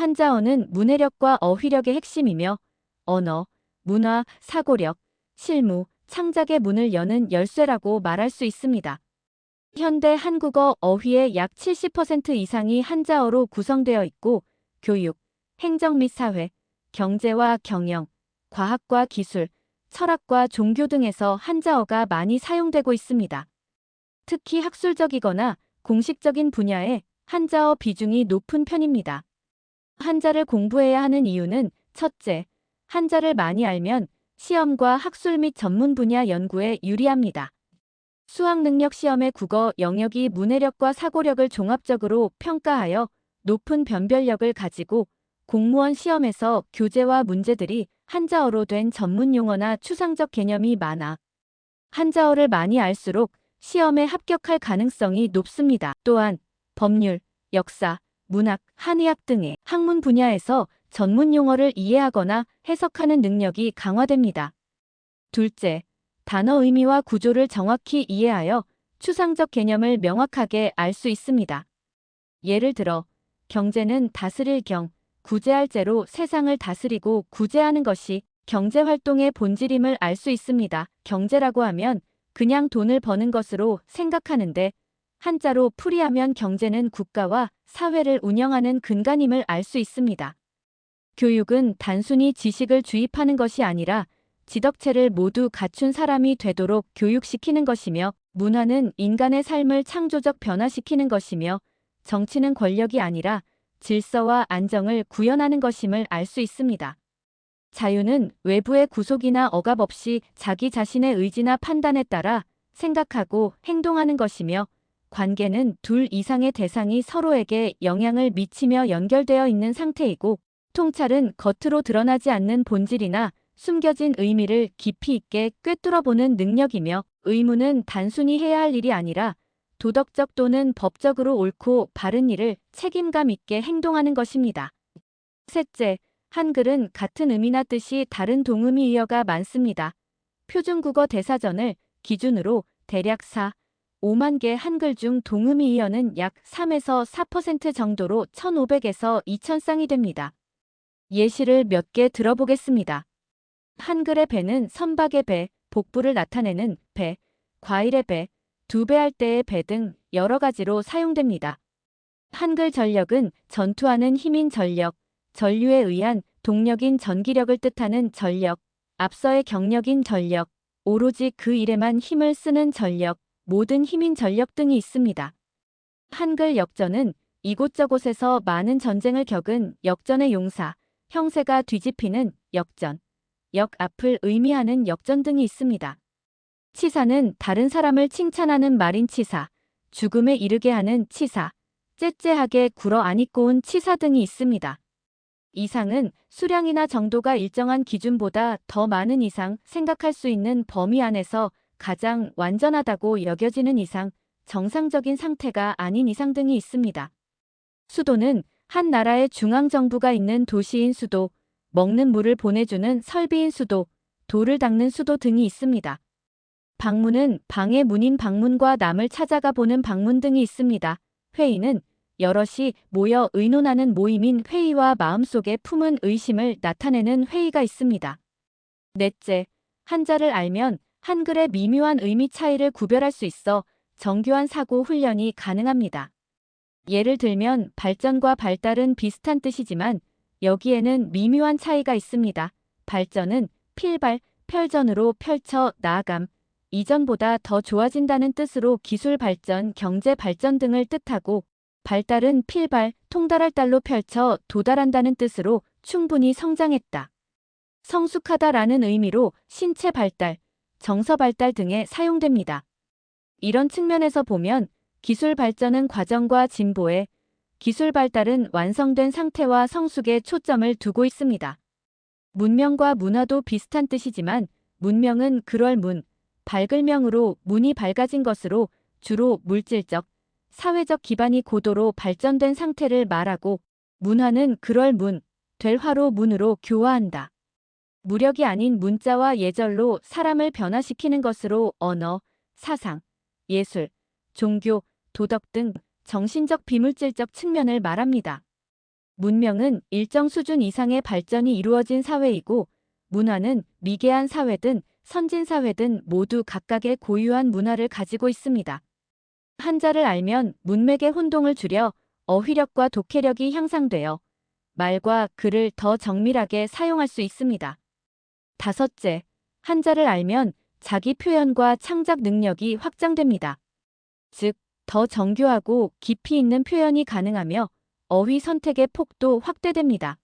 한자어는 문해력과 어휘력의 핵심이며 언어, 문화, 사고력, 실무, 창작의 문을 여는 열쇠라고 말할 수 있습니다. 현대 한국어 어휘의 약 70% 이상이 한자어로 구성되어 있고 교육, 행정 및 사회, 경제와 경영, 과학과 기술, 철학과 종교 등에서 한자어가 많이 사용되고 있습니다. 특히 학술적이거나 공식적인 분야에 한자어 비중이 높은 편입니다. 한자를 공부해야 하는 이유는 첫째, 한자를 많이 알면 시험과 학술 및 전문 분야 연구에 유리합니다. 수학능력 시험의 국어 영역이 문해력과 사고력을 종합적으로 평가하여 높은 변별력을 가지고 공무원 시험에서 교재와 문제들이 한자어로 된 전문 용어나 추상적 개념이 많아 한자어를 많이 알수록 시험에 합격할 가능성이 높습니다. 또한 법률, 역사, 문학, 한의학 등의 학문 분야에서 전문 용어를 이해하거나 해석하는 능력이 강화됩니다. 둘째, 단어 의미와 구조를 정확히 이해하여 추상적 개념을 명확하게 알 수 있습니다. 예를 들어, 경제는 다스릴 경, 구제할 제로 세상을 다스리고 구제하는 것이 경제활동의 본질임을 알 수 있습니다. 경제라고 하면 그냥 돈을 버는 것으로 생각하는데 한자로 풀이하면 경제는 국가와 사회를 운영하는 근간임을 알 수 있습니다. 교육은 단순히 지식을 주입하는 것이 아니라 지덕체를 모두 갖춘 사람이 되도록 교육시키는 것이며 문화는 인간의 삶을 창조적 변화시키는 것이며 정치는 권력이 아니라 질서와 안정을 구현하는 것임을 알 수 있습니다. 자유는 외부의 구속이나 억압 없이 자기 자신의 의지나 판단에 따라 생각하고 행동하는 것이며 관계는 둘 이상의 대상이 서로에게 영향을 미치며 연결되어 있는 상태이고 통찰은 겉으로 드러나지 않는 본질이나 숨겨진 의미를 깊이 있게 꿰뚫어보는 능력이며 의무는 단순히 해야 할 일이 아니라 도덕적 또는 법적으로 옳고 바른 일을 책임감 있게 행동하는 것입니다. 셋째, 한글은 같은 의미나 뜻이 다른 동의어가 많습니다. 표준국어 대사전을 기준으로 대략 5만 개 한글 중 동의어는 약 3에서 4% 정도로 1,500에서 2,000쌍이 됩니다. 예시를 몇 개 들어보겠습니다. 한글의 배는 선박의 배, 복부를 나타내는 배, 과일의 배, 두 배 할 때의 배 등 여러 가지로 사용됩니다. 한글 전력은 전투하는 힘인 전력, 전류에 의한 동력인 전기력을 뜻하는 전력, 앞서의 경력인 전력, 오로지 그 일에만 힘을 쓰는 전력, 모든 힘인 전력 등이 있습니다. 한글 역전은 이곳저곳에서 많은 전쟁을 겪은 역전의 용사, 형세가 뒤집히는 역전, 역 앞을 의미하는 역전 등이 있습니다. 치사는 다른 사람을 칭찬하는 말인 치사, 죽음에 이르게 하는 치사, 째째하게 굴어 안입고 온 치사 등이 있습니다. 이상은 수량이나 정도가 일정한 기준보다 더 많은 이상 생각할 수 있는 범위 안에서 가장 완전하다고 여겨지는 이상, 정상적인 상태가 아닌 이상 등이 있습니다. 수도는 한 나라의 중앙정부가 있는 도시인 수도, 먹는 물을 보내주는 설비인 수도, 돌을 닦는 수도 등이 있습니다. 방문은 방의 문인 방문과 남을 찾아가 보는 방문 등이 있습니다. 회의는 여럿이 모여 의논하는 모임인 회의와 마음속에 품은 의심을 나타내는 회의가 있습니다. 넷째, 한자를 알면 한글의 미묘한 의미 차이를 구별할 수 있어 정교한 사고 훈련이 가능합니다. 예를 들면 발전과 발달은 비슷한 뜻이지만 여기에는 미묘한 차이가 있습니다. 발전은 필발, 펼전으로 펼쳐 나아감, 이전보다 더 좋아진다는 뜻으로 기술 발전, 경제 발전 등을 뜻하고 발달은 필발, 통달할 달로 펼쳐 도달한다는 뜻으로 충분히 성장했다. 성숙하다라는 의미로 신체 발달, 정서 발달 등에 사용됩니다. 이런 측면에서 보면 기술 발전은 과정과 진보에, 기술 발달은 완성된 상태와 성숙에 초점을 두고 있습니다. 문명과 문화도 비슷한 뜻이지만 문명은 그럴 문, 밝을 명으로 문이 밝아진 것으로 주로 물질적, 사회적 기반이 고도로 발전된 상태를 말하고 문화는 그럴 문, 될 화로 문으로 교화한다. 무력이 아닌 문자와 예절로 사람을 변화시키는 것으로 언어, 사상, 예술, 종교, 도덕 등 정신적 비물질적 측면을 말합니다. 문명은 일정 수준 이상의 발전이 이루어진 사회이고 문화는 미개한 사회든 선진 사회든 모두 각각의 고유한 문화를 가지고 있습니다. 한자를 알면 문맥의 혼동을 줄여 어휘력과 독해력이 향상되어 말과 글을 더 정밀하게 사용할 수 있습니다. 다섯째, 한자를 알면 자기 표현과 창작 능력이 확장됩니다. 즉, 더 정교하고 깊이 있는 표현이 가능하며 어휘 선택의 폭도 확대됩니다.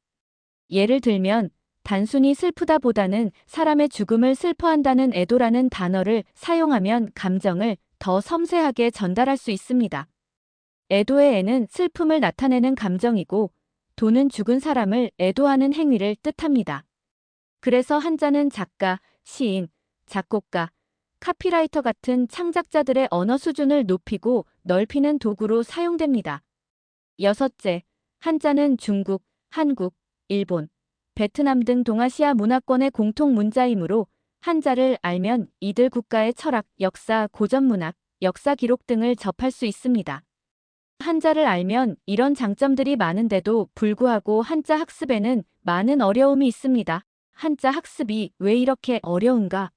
예를 들면 단순히 슬프다보다는 사람의 죽음을 슬퍼한다는 애도라는 단어를 사용하면 감정을 더 섬세하게 전달할 수 있습니다. 애도의 애는 슬픔을 나타내는 감정이고 도는 죽은 사람을 애도하는 행위를 뜻합니다. 그래서 한자는 작가, 시인, 작곡가, 카피라이터 같은 창작자들의 언어 수준을 높이고 넓히는 도구로 사용됩니다. 여섯째, 한자는 중국, 한국, 일본, 베트남 등 동아시아 문화권의 공통 문자이므로 한자를 알면 이들 국가의 철학, 역사, 고전문학, 역사 기록 등을 접할 수 있습니다. 한자를 알면 이런 장점들이 많은데도 불구하고 한자 학습에는 많은 어려움이 있습니다. 한자 학습이 왜 이렇게 어려운가?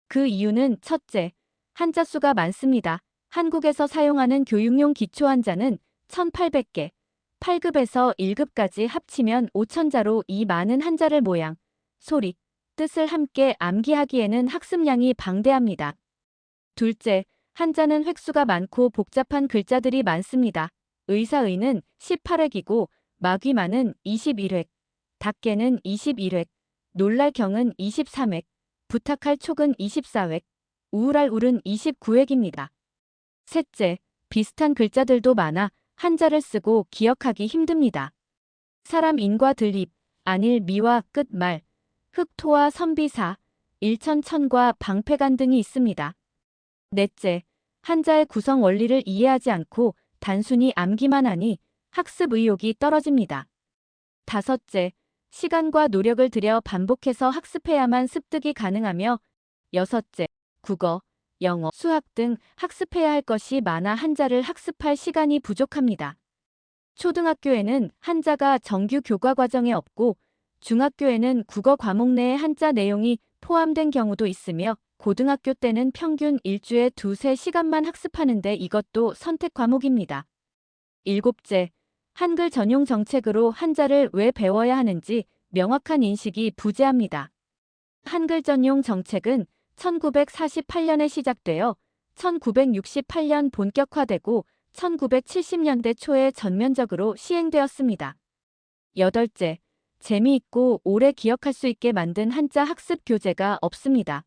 그 이유는 첫째, 한자 수가 많습니다. 한국에서 사용하는 교육용 기초 한자는 1800개, 8급에서 1급까지 합치면 5000자로 이 많은 한자를 모양, 소리, 뜻을 함께 암기하기에는 학습량이 방대합니다. 둘째, 한자는 획수가 많고 복잡한 글자들이 많습니다. 의사의는 18획이고 마귀만은 21획, 닭개는 21획, 놀랄 경은 23획, 부탁할 촉은 24획, 우울할 울은 29획입니다. 셋째, 비슷한 글자들도 많아 한자를 쓰고 기억하기 힘듭니다. 사람 인과 들입, 안일 미와 끝 말, 흑토와 선비사, 일천천과 방패간 등이 있습니다. 넷째, 한자의 구성 원리를 이해하지 않고 단순히 암기만 하니 학습 의욕이 떨어집니다. 다섯째, 시간과 노력을 들여 반복해서 학습해야만 습득이 가능하며 여섯째, 국어, 영어, 수학 등 학습해야 할 것이 많아 한자를 학습할 시간이 부족합니다. 초등학교에는 한자가 정규 교과 과정에 없고 중학교에는 국어 과목 내에 한자 내용이 포함된 경우도 있으며 고등학교 때는 평균 일주에 2~3시간만 학습하는데 이것도 선택 과목입니다. 일곱째, 한글 전용 정책으로 한자를 왜 배워야 하는지 명확한 인식이 부재합니다. 한글 전용 정책은 1948년에 시작되어 1968년 본격화되고 1970년대 초에 전면적으로 시행되었습니다. 여덟째, 재미있고 오래 기억할 수 있게 만든 한자 학습 교재가 없습니다.